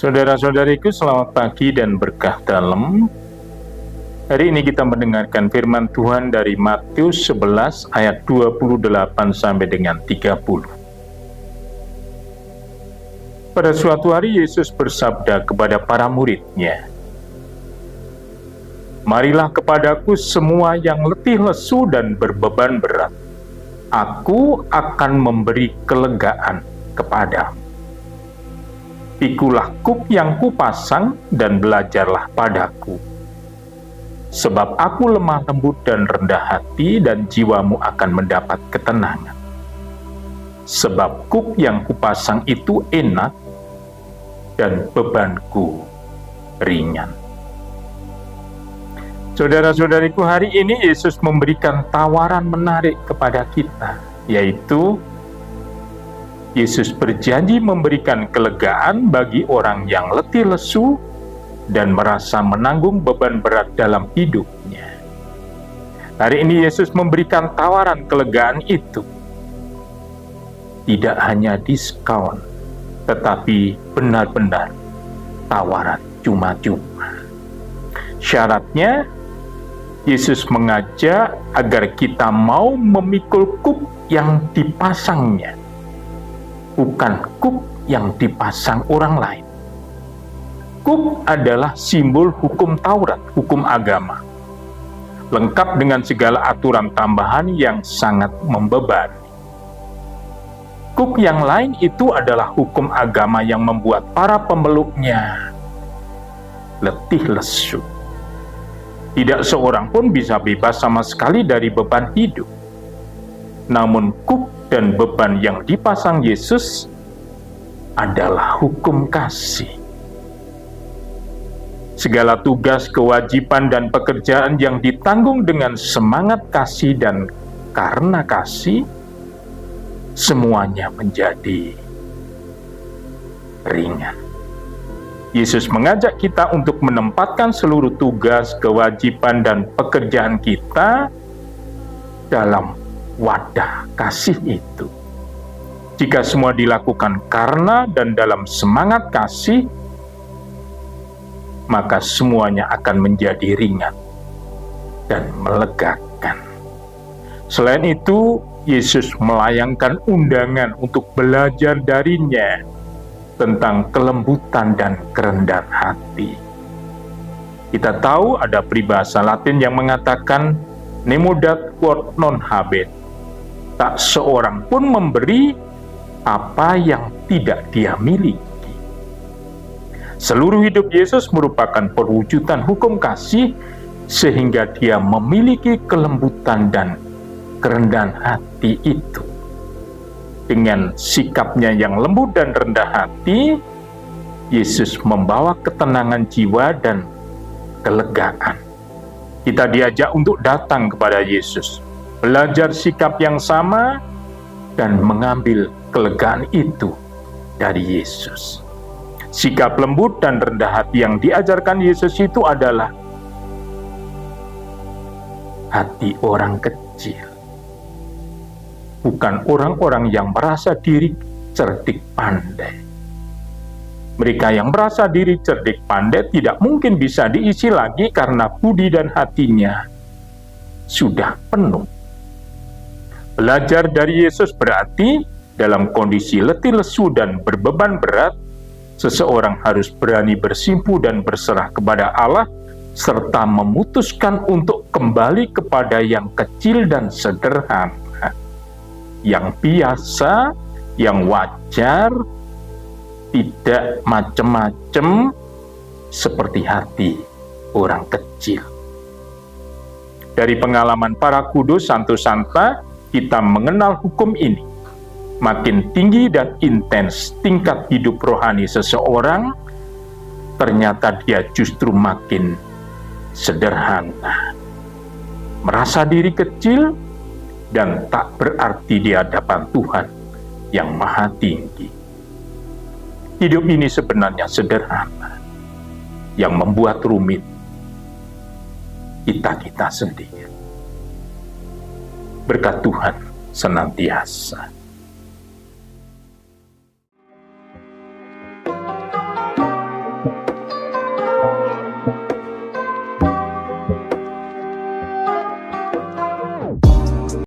Saudara-saudariku, selamat pagi dan berkah dalam. Hari ini kita mendengarkan firman Tuhan dari Matius 11 ayat 28 sampai dengan 30. Pada suatu hari Yesus bersabda kepada para murid-Nya, "Marilah kepadaku semua yang letih lesu dan berbeban berat. Aku akan memberi kelegaan kepadamu. Pikulah kuk yang kupasang dan belajarlah padaku. Sebab aku lemah lembut dan rendah hati, dan jiwamu akan mendapat ketenangan. Sebab kuk yang kupasang itu enak, dan bebanku ringan." Saudara-saudariku, hari ini Yesus memberikan tawaran menarik kepada kita, yaitu Yesus berjanji memberikan kelegaan bagi orang yang letih lesu dan merasa menanggung beban berat dalam hidupnya. Hari ini Yesus memberikan tawaran kelegaan itu. Tidak hanya diskon, tetapi benar-benar tawaran cuma-cuma. Syaratnya, Yesus mengajak agar kita mau memikul kuk yang dipasangnya, bukan kuk yang dipasang orang lain. Kuk adalah simbol hukum Taurat, hukum agama, lengkap dengan segala aturan tambahan yang sangat membebani. Kuk yang lain itu adalah hukum agama yang membuat para pemeluknya letih lesu. Tidak seorang pun bisa bebas sama sekali dari beban hidup. Namun kuk dan beban yang dipasang Yesus adalah hukum kasih. Segala tugas, kewajiban, dan pekerjaan yang ditanggung dengan semangat kasih dan karena kasih, semuanya menjadi ringan. Yesus mengajak kita untuk menempatkan seluruh tugas, kewajiban, dan pekerjaan kita dalam wadah kasih itu. Jika semua dilakukan karena dan dalam semangat kasih, maka semuanya akan menjadi ringan dan melegakan. Selain itu, Yesus melayangkan undangan untuk belajar darinya tentang kelembutan dan kerendahan hati. Kita tahu ada peribahasa Latin yang mengatakan nemo dat quod non habet. Tak seorang pun memberi apa yang tidak dia miliki. Seluruh hidup Yesus merupakan perwujudan hukum kasih, sehingga dia memiliki kelembutan dan kerendahan hati itu. Dengan sikapnya yang lembut dan rendah hati, Yesus membawa ketenangan jiwa dan kelegaan. Kita diajak untuk datang kepada Yesus, belajar sikap yang sama, dan mengambil kelegaan itu dari Yesus. Sikap lembut dan rendah hati yang diajarkan Yesus itu adalah hati orang kecil. Bukan orang-orang yang merasa diri cerdik pandai. Mereka yang merasa diri cerdik pandai tidak mungkin bisa diisi lagi karena budi dan hatinya sudah penuh. Belajar dari Yesus berarti dalam kondisi letih lesu dan berbeban berat, seseorang harus berani bersimpu dan berserah kepada Allah, serta memutuskan untuk kembali kepada yang kecil dan sederhana, yang biasa, yang wajar, tidak macam-macam, seperti hati orang kecil. Dari pengalaman para kudus santo-santa, kita mengenal hukum ini. Makin tinggi dan intens tingkat hidup rohani seseorang, ternyata dia justru makin sederhana, merasa diri kecil, dan tak berarti di hadapan Tuhan yang Maha Tinggi. Hidup ini sebenarnya sederhana, yang membuat rumit kita sendiri. Berkat Tuhan senantiasa.